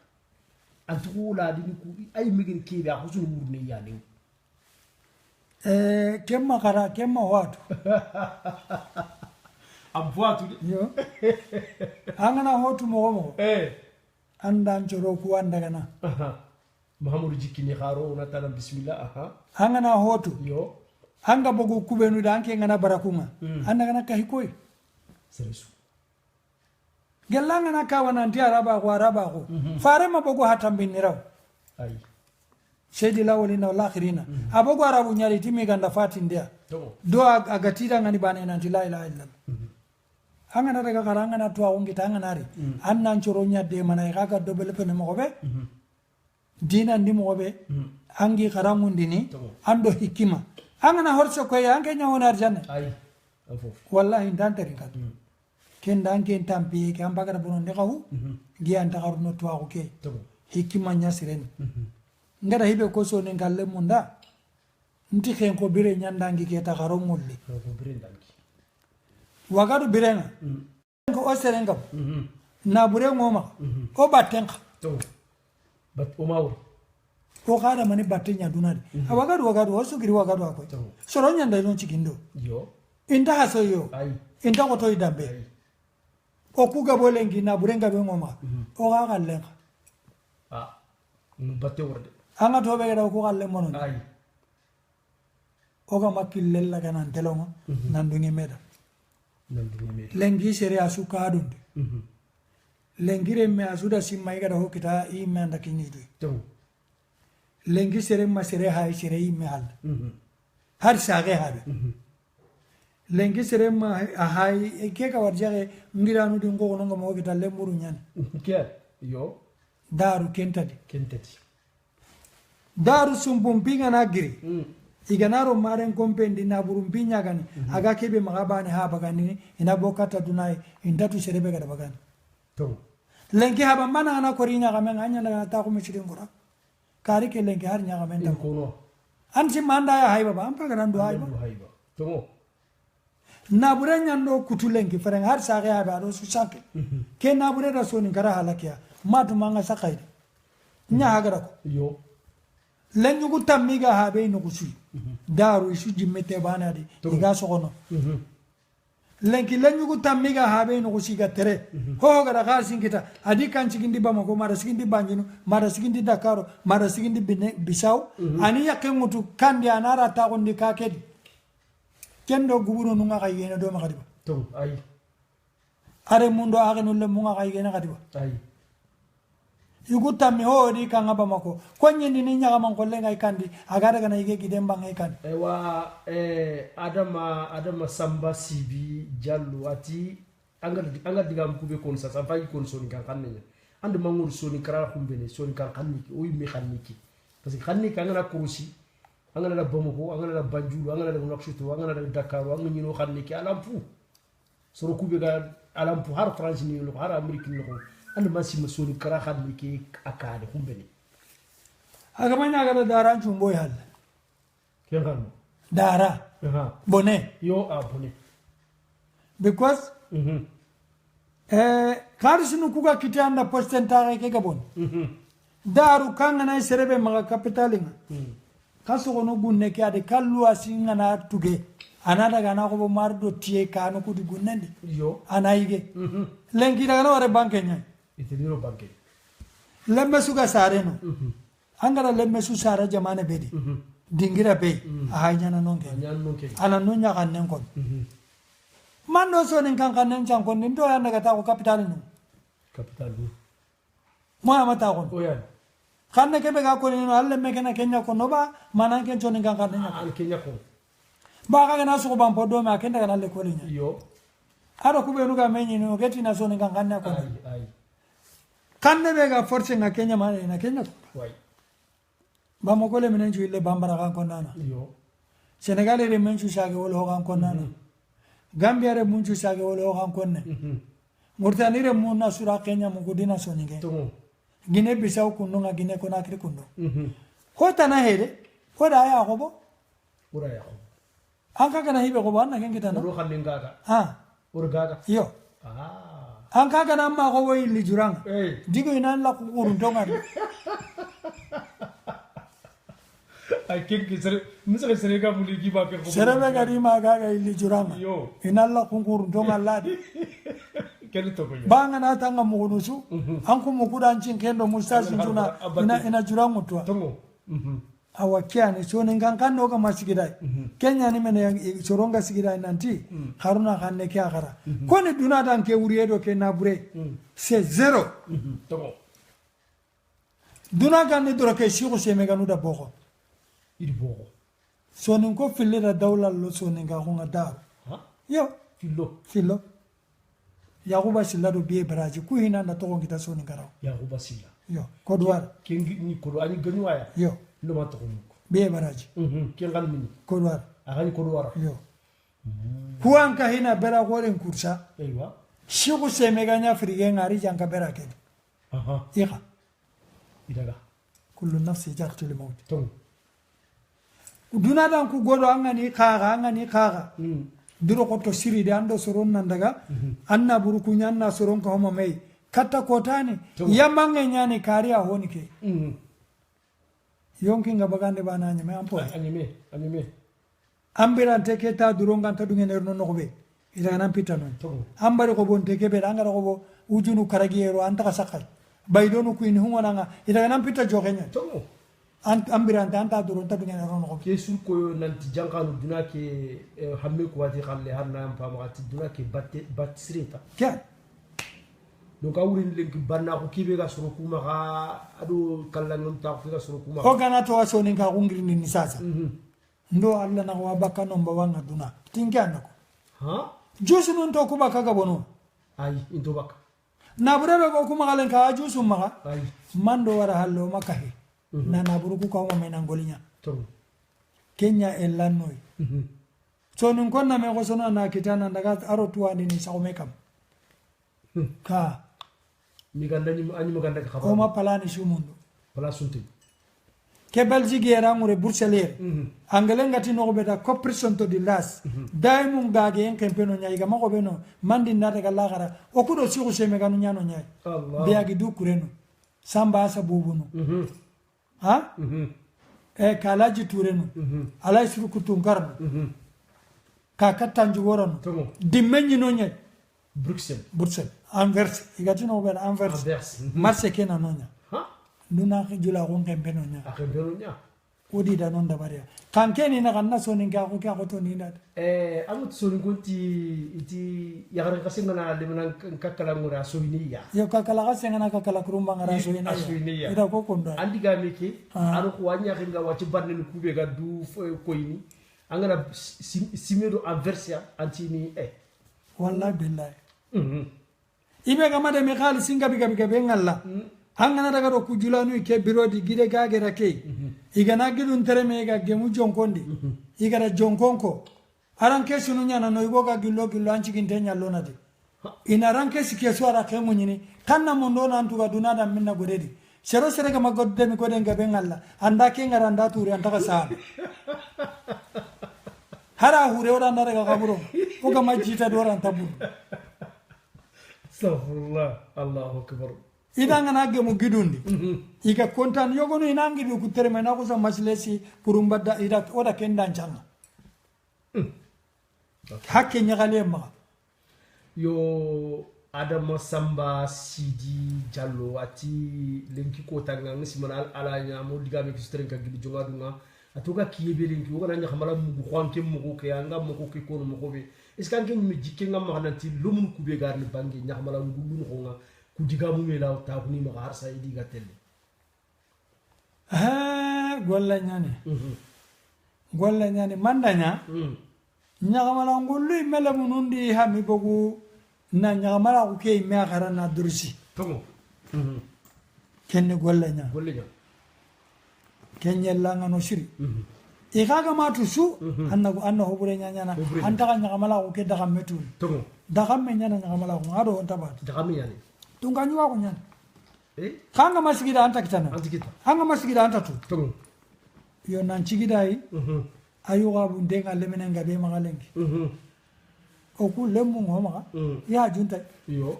antu la dini ku ay migin ke ba husunu murne yani kemma kara kemma watu abwatu yo angana hotu mo andan joro ku andagana mahamudu jikini kharo na tala bismillah angana hotu yo anga bogu kubenu danke ngana barakunga andagana kahikoi seresu gelanga na kawana nti araba ko fare mabogo hatambiniraw ay shedi lawli na lakhirina abogo arabu nyari timi ganda fatin dia do agatira ngani bana nanti la ilaha illallah angana daga karanga na tuwa ungi tanga nari annan choro nyadde mana kaga dobele pene mogobe dina ndi mogobe angi karangu ndini ando hikima angana horso ko yange nyawona arjanna ay wallahi ndantari kat ken danke tampi ke ambaga bonon de kawu gi anta garno tuwa ko ke hikima nyasiren ngara hibe ko so ne galle munda nti ken ko bire nyandangi ke ta garo mulli ko bire ndangi wagadu birenga ko oserenga na bure ngoma ko batenga to bat o mawr ko kada mani batenya dunadi wagadu o sugiri wagadu ako soro nyanda ino chikindo yo inda haso yo ay inda ko to idambe o kuga bolengi na burenga be ngoma o ga gallenga batte worde anga to be gada ko galle monon ay o ga makille la kana telongo nandungi meda lengi sere asuka adunde lengire me asuda simma gada hokita i menda kinyidu to lengi sere ma sere hay sere i me hal har sage habe lengi sere ma hay ke ka warjare ngiranu di ngo ngo mo hokita lemburu nyan ke yo daru kentati daru sumpumpiga na giri iganaro maren kompendi na burumpinya gani aga kebe magabani ha bagani ina bokata dunai indatu serebe gada bagani to lenki haba mana ana korinya gamen anya na ta ko mishirin gura kari ke lenki har nya gamen ta kono ansi manda ya haiba ba ampa garan do haiba to na burenya ndo kutulenki fereng har sa ga ba do su sake ke na bure da so ni gara halakiya matu manga sakai nya hagara ko yo lengi ku tammiga habe no kusu daru isu jimmete bana di iga sokono lengi ku tammiga habe no kusi ga tere ho ga da singita adi kan cikindi bamako mara sikindi banjinu mara sikindi dakaro mara sikindi bisau ani yakke mutu kandi anara ta gondi kakedi kendo guburo nunga kayena do makadiba to ay are mundo age nulle munga kayena kadiba ay yuguta mi hori kanga bamako konye ni nyaga man kolle ngai kandi agara gana ige gidem bangai kan ewa adama samba sibi jallu ati anga digam kube kon sa fay kon soni kan kanne and mangul soni kara kumbene soni kan kanni o yimi kanni ki parce que kanni kan na kurusi anga na bamako anga na banjulu anga na naksuto anga na dakar anga nyino kanni ki alampu soro kube ga alampu har france ni lo har amerique ni lo and masi masoni kara kanni ki akade kumbene aga manya ga dara chumboy hal ken kan dara bone yo bone because karisinu kuga kitanda percentage ke gabon daru kanga na serebe maga capitalinga kaso kono gunne ke ade kallu asinga na tuge anada gana ko mardo tie kanu kudi gunnende yo anaige lengi daga no re banke nya itiniro banke lemme suga sare no angara lemme su sare jamane bedi dingira be ahanya na nonge ana nonya kanen kon mando so nin kan kanen chan kon ndo ya naga ta ko capital no capital mo amata kon o ya xanne ke be ga ko ni alle me kena kenya ko no ba manan ken joni kan kan nya an kenya ko ba ga na so ban podo ma ken daga nalle ko ni yo aro ku be nu ga menyi no geti na so ni kan kan nya ko ay kanne be ga force nga kenya ma na kenya ko way ba mo ko le minen ju ile bambara kan ko nana yo senegal re men ju shage wolo kan ko nana gambia re mun ju shage wolo kan ko ne mauritanie re mun na sura kenya mu ko dina so ni ge to Guinée Bissau kunno nga Guinée Conakry kunno ho tana hede ho da ya ko bo ura ya ko an ka kana hibe ko ba na ken kitana ro xamne ngaga ha ur gaga yo ah an ka kana ma ko wo li jurang eh digo ina la ko urun to ngari ay ken ki sere misale sere ga muli gi ba ke ko serebe gari ma ga ga li jurang yo ina la ko urun to ngalla di ken to ko yo ba nga na tanga mu nusu an ko mu kudan cin kendo mustasin tuna ina jurang mutwa to awa kiani so nin kan kan doga masigidai kenya ni mene soronga sigidai nanti haruna kan ne kya gara ko ni duna dan ke wuriye do ke nabure c'est zéro to duna kan ni doro ke shiku se me ganu da boko idi boko so nin ko fille da dawla lo so nin ga hunga da ha yo fillo yakuba silla do biye baraji ku hina na to ngita so nin garaw ya ko basila yo ko duwar ken ni ko ani ganu waya yo lo ma to ko biye baraji ken gan min ko duwar agani ko wara yo kuan ka hina bera goren kursa aywa shiku se me ganya frige ngari janka bera ken aha iqa idaga kullu nafsi jaqtul maut to duna dan ku godo angani kaga duro ko to siri de ando soron nan daga anna buru ku nyanna soron ko homa mai katta kotani yamange nyani kariya honi ke yonki nga bagande bana nyame ampo anime ambirante ke ta duro nganta dungen erno no be ida nan pitano ambare ko bonte ke be danga ko bo ujunu karagiero anta ka sakai baydonu ku in hungona nga ida nan pita jogenya to ambirante anta duro ta dungen erno no ke sur ko nanti jankanu duna ke hamme ko wati khalle harna am fama ati duna ke batisreta kya donc awrin lenki banna ko kibe ga suru kuma ga ado kallan ta ko ga suru kuma ko gana to aso nin ka kungiri ni sasa ndo alla na wa baka no mba wanga duna tingana ko ha jusu nun to kuba kaga bono ay into baka na burebe ko kuma galen ka jusu maga ay mando wara hallo makahe na buru ku ko mo mena ngolinya to kenya elanoy so nun konna me ko sono na kitana daga aro tuani ni sa o mekam ka mi ganda ni ani maganda ka o ma palani shumundo pala sunti ke belgique era ngure bruxelles angale ngati no beta compression to di las dai mun gage en kempeno nyai ga mako beno mandi na daga la gara o kudo si ko seme ganu nyano nyai allah be agi du kureno samba asa bubunu ha e kalaji turenu alay suru kutu ngarno ka katanju woron dimenni no nyai bruxelles anvers igati no beta anvers marse kena no nyai duna jula ko kempeno nya akembeno nya odi da non da bare kankeni na kanna so ni ga ko to ni ndat amut so ngonti iti yagara kasenga na de manan kakala ngura so ni ya yo kakala kasenga na kakala kurumba ngara so ni ya ida ko kondo andi ga meke aro ko wanya kinga wati barne ni kube ga du ko yini angana simedo anversia antini wallahi billahi ibe ga made me khal singa biga ngalla hangana daga do kujulanu ke birodi gide gagera ke igana gidun tereme ga gemu jonkondi igara jonkonko aran ke sunu nyana no igoga gillo anci ginte nyallo nadi ina ran ke sike swara ke munyini kanna mondo na antu ga dunada minna godedi sero sere ga magodde mi goden ga bengalla anda ke ngaranda turi anta ka sa hara hure ora anda daga kaburo o ga majita do ran tabur astaghfirullah allahu akbar idanga na gemu gidundi iga kontan yogono inangi du kuterme na ko sa maslesi purumbada ida oda kenda changa hakke nyagale ma yo adama samba sidi jallo ati lenki ko tanga ngisi mana ala nya mo diga me kistere ka gidi jonga dunga atoka kiyebe lenki wona nya xamala mu xonke mu ko ya nga mu ko ki ko mu ko be iska ngem mi jikke ngam ma nanti lumun ku be gar ni bangi nya xamala ngulu ko nga ku diga mu mela ta ku ni ma har sa idi ga telle golla nyane golla nyane mandanya nyagamala ngollu mele munundi hami bogu na nyagamala ko ke me garana dursi tongo kenne golla nya kenya langa no shiri ikaga matu su anna hobure nya na anta ka nyagamala ko ke daga metu tongo daga me nya na nyagamala ko ngado on tabat daga me yani tunga nywa ko nya kanga masigida anta kitana hanga masigida anta tu tongo yo nan chigidai ayuga bundenga lemene ngabe magalengi oku lemu ngoma ya junta yo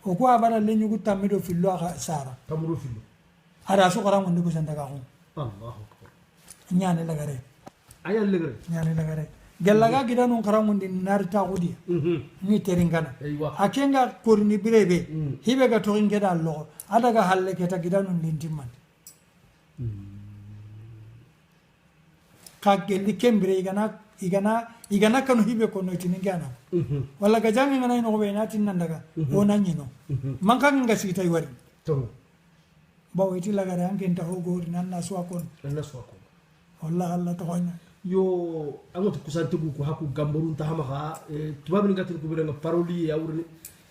oku abara lenyu gutamido fillo aga sara tamuru fillo ara so kara ngondi kusanda ka ko Allahu akbar nyane lagare ayan legre nyane lagare gelaga gidanu kara ngondi narta gudi ni teringana akenga korni birebe hibe ga to ngeda lo adaga halle keta gidanu lintimman kagelli kembere igana kanu hibe kono tiningana wala gajangi ngana ino be na tinandaga ona nyino mankan nga sita iwari to bawo iti lagare anke nta hogo nanna swakon wallahi Allah to honya yo angoto kusantu ko haku gamborun ta hama tubabe ngati ko bere nga paroli ya urni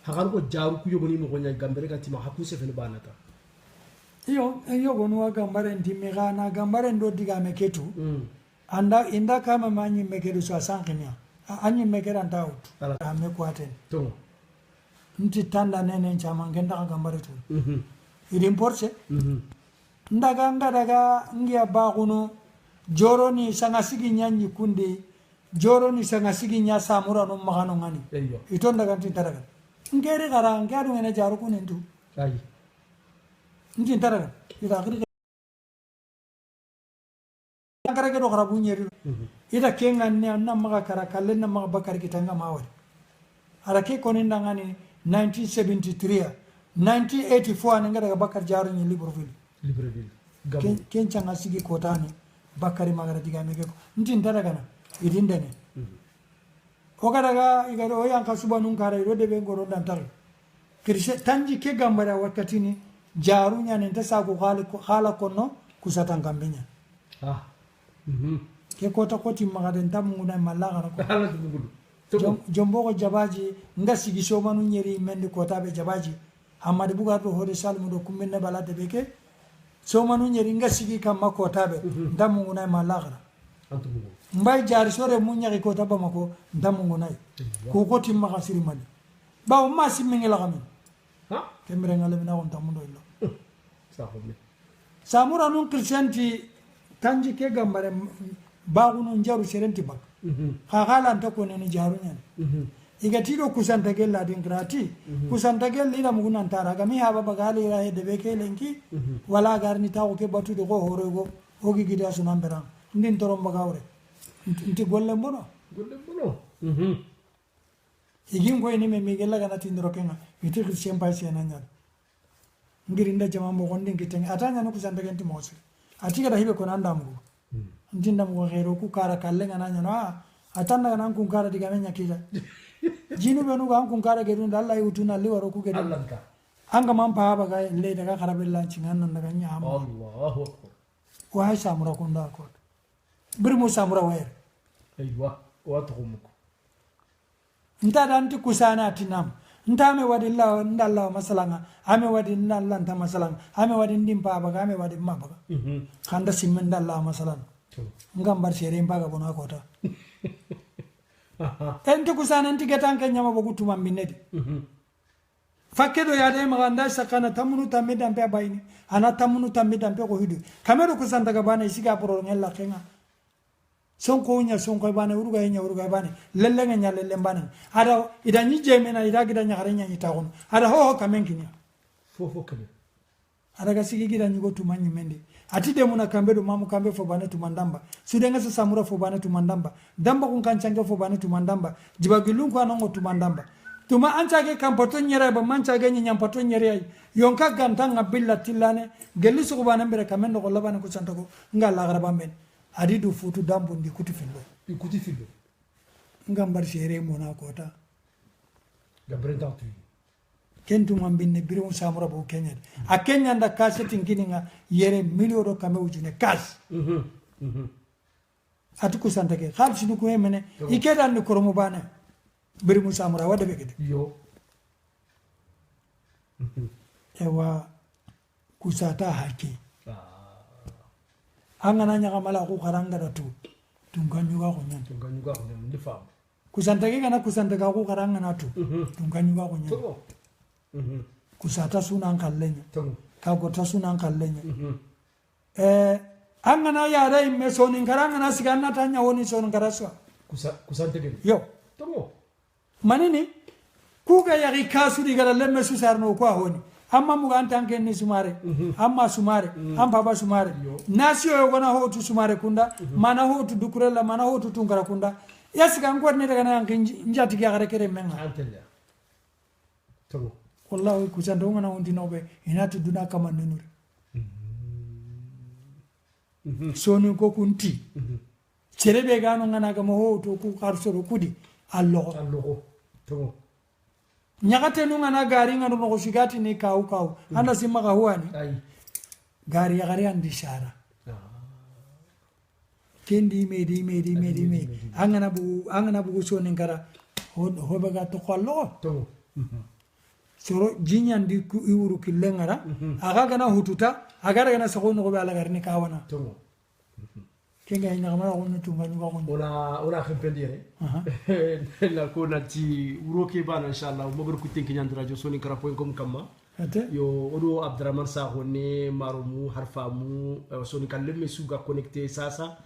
hakan ko jaru ku yogoni mo gonya gambere gati ma haku se fele banata iyo gonu wa gambare ndime gana gambare ndo diga meketu anda inda kama manyi mekedu so sankenya anyi mekera ndautu ame kwaten to nti tanda nene chama ngenda gambare tu idim porse ndaga daga ngia baguno joro ni sanga sigi nyanyi kundi joro ni sanga sigi nya samura no magano ngani ito ndaga tintaraga ngere gara ngadu ngene jaru kunendu ai nti taraga ida akhiri kara ke do kharabu nyeri ida kenga ne anna maga kara kalle na maga bakar kitanga mawari ara ke konin dangani 1973 1984 nanga daga bakar jaru ni Libreville ken changa sigi kotani bakari magara diga mege nti ndaraga na idindene daga igaro yang kasubanu kara iro de be ngoro dantar kirshe tanji ke gambara wakati ni jaru nya nenta sago khala kono kusatan kambinya ke kota koti magaden tamuna malaga ko jombo ko jabaji nga sigi shomanu nyeri mendi kota be jabaji amadi buga to hore salmu do kumenne balade beke shomanu nyeri nga sigi kamma kota be ndamuna malaga mbay jari sore munya ko kota ba mako ndamuna ko koti maga siri mali ba o masi mingela gamin kemre ngale mina on tamundo illo samura nun kristianti tanji ke gambare bagunu njaru serenti bak khala anta ko ne jaru nyan igatido kusanta gella din grati kusanta gella ina muguna antara gami haba bagali ra de beke lenki wala garni tawo ke batu de go horego ogi gida sunan beran ndin torom bagawre nti golle bono igin ko ni me migella gana tindro kenga iti christian paisi ananya ngirinda jama mo gondin kiteng atanya no kusanta genti mosi atika da hibe ko nanda mu ndinda mu gero ku kara kalle ngana nyana atanna ngana ku kara diga menya kida jinu benu ga ku kara geru ndalla yutuna liwaro ku geru allanka anga man pa ba ga le daga karabilla cingan nan daga nya Allahu akbar wa hay samura ko nda ko bir mu samura wer aywa wa tuhumuko nta danti kusana tinam nta me wadi la ndalla masalanga ame wadi ndalla nta masalanga ame wadi ndimpa ba ame wadi maba khanda simmen ndalla masalan ngam bar sere mbaga bona kota enti kusana enti getan kenya mabogu tuma minedi fakkedo yade maganda sakana tamunu tamida mpe bayini ana tamunu tamida mpe ko hidu kamero kusanda ga bana isiga pro ngella kenga sonko nya sonko bana uruga nya uruga bana lelle nya lelle bana ada ida nyi jemena ida gida nya garenya nyi tagon ada ho kamenkinya fofo kale ada ga sigi gida nyi go tuma nyi mende ati de muna kambe do mamu kambe fo bana tumandamba sudenga sa samura fo bana tumandamba damba kun kancanga fo bana tumandamba jibagilun ko anongo tumandamba tuma anchage kampoto nyere ba manchage nyi nyampato nyere ay yonka gantanga billa tilane gelli su bana mbere kamendo ko labana ko santago ngala garaba men adi du futu dambu ndi kuti fillo ngambar sere mona kota gabre datu kentu ngambinne birimu samura bu kenya a kenya nda kasetin kininga yere miliyoro kame ujune kas atu kusanta ke khalsi du ko mene ikeda ni koromo bana birimu samura wada begede yo ewa kusata haki angana nya mala ko karanga datu tunganyuga ko nyan ndi fam kusanta ke kana kusanta ka ko karanga natu tunganyuga ko nyan kusata sunan kallenya ka gota sunan kallenya angana ya dai me sonin karanga na siganna tanya woni sonin karaswa kusanta ke yo tongo manini kuga ya kasu digara lemme su sarno ko honi amma muga antanke ni sumare amma sumare am baba sumare nasio yo gona hotu sumare kunda mana hotu dukurella mana hotu tungara kunda yasiga ngor ne daga nan njati ga gare kere menga antella tongo wallahi kusanta ngana wondi nobe inatu duna kama nenure soni ko kunti cerebe gano ngana ga mo hotu ku karsoro kudi allo tongo nyakate nunga na gari ngano no shigati ni kau anda simma ka huani gari ya gari andi shara kendi medi angana bu so ngara ho baga to kollo to soro jinyan di ku iwuru kilengara aga gana hututa aga gana sakono ko bala gari ni kawana to kenga ina mara ko nutunga nyuga ko ona khempendire la ko nati uroke bana inshallah mo gor ku tenki nyand radio soni kara.com kamma yo odo Abdraman Sakho ne marumu harfamu soni kalle me suga connecté sasa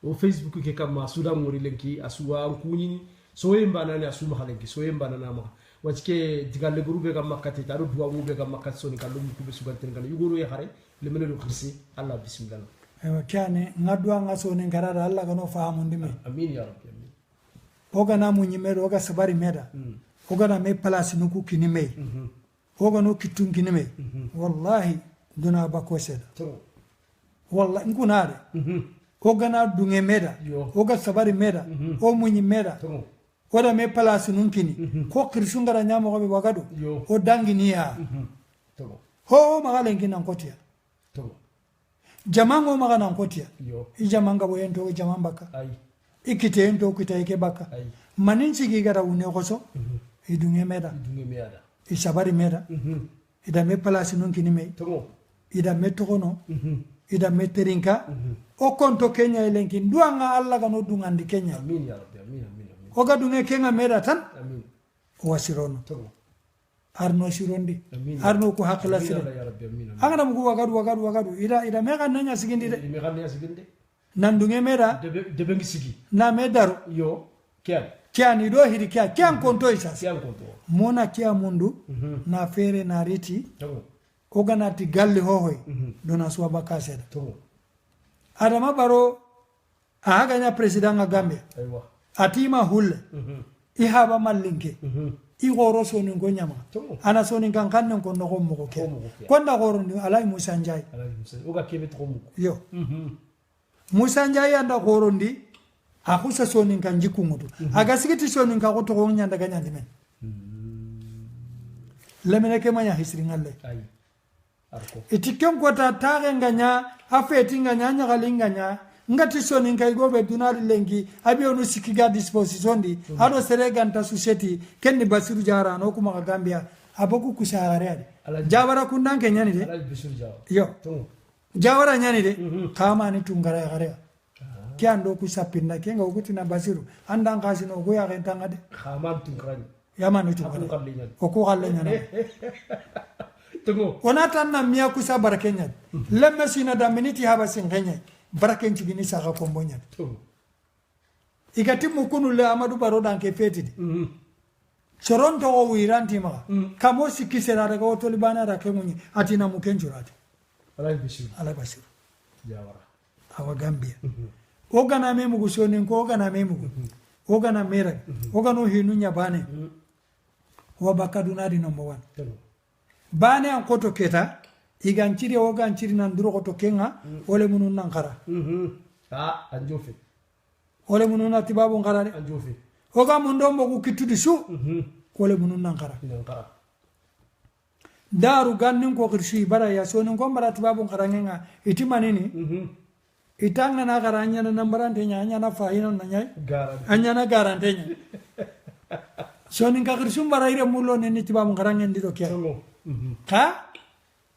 o Facebook ke kamma suda ngori lenki asuwa kunyi so yemba nani asuma halenki so yemba nana ma wachike digalle groupe kamma kati taru duwa mu be kamma kat soni kallu ku be suga tengal yugoro ye xare le menelo khirsi Allah bismillah ewa kyane ngadwa ngaso ne ngarara Allah gano faamu ndime amin ya rabbi amin oga na munyimero oga sabari meda oga na me place nuku kinime oga no kitungi nime wallahi duna bakoseda wallahi ngunare oga na dunge meda oga sabari meda o munyimera oda me place nunkini ko kirsungara nyama ko be wagado o danginiya ho magale ngina nkotia jamango magana nkotia I jamanga boyento jamambaka ikite ento kitaike baka maninchi gigara une koso idunge meda isabari meda ida me place nunkini me ida me tokono ida me terinka o konto Kenya elenki nduanga Allah gano dungandi Kenya amin ya rabbi amin oga dunge Kenya meda tan amin wasirono arno sirondi arno ko hakla sire angana mugo wagadu ida mega nanya sigindi de mega nanya sigindi nandunge meda de bengi sigi na medaro yo kian do hiri kian konto isas mona kia mundu na fere na riti oga na ti galli hohoy dona suwa bakaseda adama baro aga nya president nga Gambia atima hulle ihaba malinke igoro soni ngo nyama ana soni kankanne ko no mo ko konda goro ni alai Musa Njai oga kebe to mo yo Musa Njai anda goro ndi akusa soni kanji kungudu aga sigiti soni ka ko to nyanda ganya ndimen lemene ke manya hisri ngalle itikem ko ta tare nganya afeti nganya nya galinganya ngati soni ngai gobe dunari lengi abi onu sikiga disposition di ado serega nta society kenni basiru jara no kuma Gambia aboku kusharare jawara kundanke nyani de yo jawara nyani de kama ni tungara gare kyando kusapinda kenga ukutina basiru andan kasino go ya rentanga de kama tungrani yamani tungara oku galle nyana tungo onata na miya kusabara Kenya lemme sina da miniti haba singenya baraken chigini saka kombonya igati mukunu le Amadu Baro danke fetidi soronto o wiranti ma kamo sikisera daga otolibana ra kemunyi atina mukenjurati ala bashir jawara awa Gambia ogana memu gusoni ko ogana memu ogana mera ogano hinunya bane wa bakaduna di number 1 bane an koto keta iganciri oganciri nan duro to kenga ole munun nan kara anjofe ole munun atibabu ngara de anjofe oga mundo mo ku kitudi su ole munun nan kara daru gannin ko kirshi bara ya sonin ko bara tibabun karangenga iti manini itanga na garanya na nambarante nya na fahino na nya anya na garante nya sonin ka kirshum bara ire mulo ne tibabun karangen dito kya ha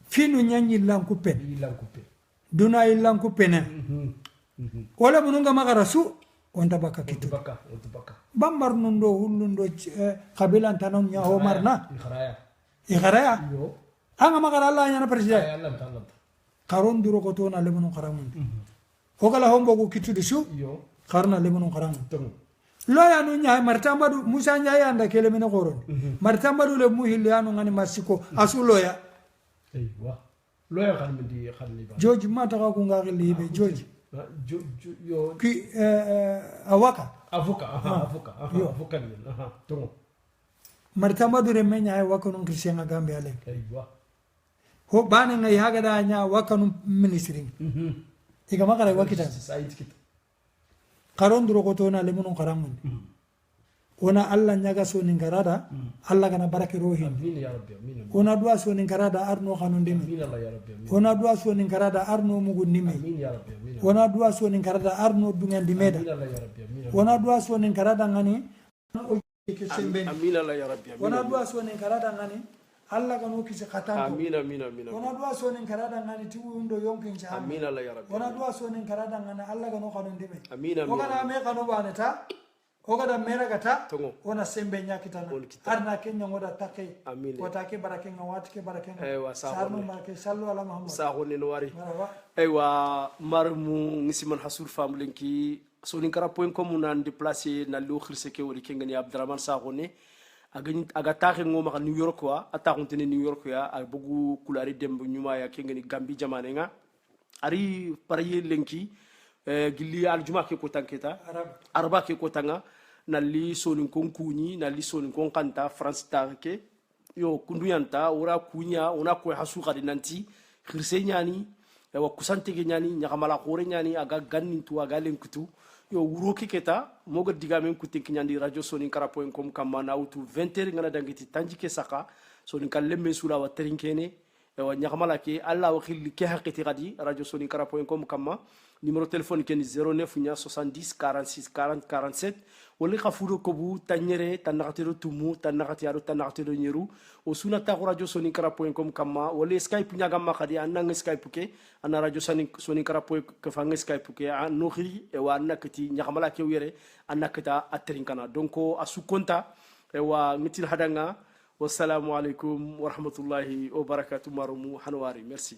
finu nya nyillan kupen duna illan kupena wala bununga magarasu onta baka kitu bambar nundo hullundo kabila tanon nya homarna ikharaya anga magara Allah nya na presiden karon duro ko to na lemono karamun hokala hombo ko kitu disu karna lemono karamun loya no nya martambadu musa nya ya anda kele mena koron martambadu le muhilli anu ngani masiko asu loya loya kan mindi khalli ba joji mata ka ko ngari libe joji yo ki awaka avoka ni tongo martambadu re menya ay wakonon kristiyan gambe ale aywa ho bana ngai haga da nya wakanum ministry iga makara wakita sait kit karon duro ko to na lemono karamun ona alla nyaga so nin garada alla gana barake rohin amin ya rabbi amin ona dua so nin garada arno kanun demi amin Allah ya rabbi amin ona dua so nin garada arno mugu nime amin ya rabbi amin ona dua so nin garada arno dungan dimeda amin Allah ya rabbi amin ona dua so nin garada ngani amin Allah ya rabbi amin ona dua so nin garada ngani alla gano kisi khatanto amin ona dua so nin garada ngani ti undo yonkin cha amin Allah ya rabbi ona dua so nin garada ngani alla gano kanun demi amin ona me kanu baneta ogada mera gata Tongo. ona sembe nyakitana arna kenya ngoda take Amin. wata ke barake ngawat ke barake Ewa, sahu sarno ne. barake sallu ala muhammad saho ne no wari maraba aywa marmu ngisiman hasur famlinki sonin kara point comme nan déplacer na lo khirse ke wori kengani abdraman saho ne aga taxe ngoma ka new york wa ata kontine new york ya a bugu kulari dembu nyuma ya kengani gambi jamane nga ari pariye lenki gilli aljuma ke ko tanketa arba ke ko tanga nali sonin kon kuni nali sonin kon kanta france ta ke yo kunduyanta ora kunya ona ko hasu kadi nanti khirse nyani wa kusante ge nyani nyakamala khore nyani aga ganni tu aga lenkutu yo wuro keta moga diga men kutin kinyandi radio sonin kara.com kamma na utu 20h ngana dangiti tanjike saka sonin kallemme sura wa terinkene wa nyakamala ke alla wa khilli ke hakiti gadi radio sonin kara.com kamma numéro téléphone ken 09 nya 70 46 40 47 wali khafuro kobu tanyere tanakatero tumu tanakatiaro tanakatero nyeru o suna ta radio sonin kara.com kamma wali skype nya gamma khadi anang skype ke ana radio sonin kara.com fang skype ke anohi e wa nakati nyakamala ke were anakata atrinkana donc asu konta e wa ngitil hadanga wassalamu alaikum wa rahmatullahi wa barakatuh marumu hanwari merci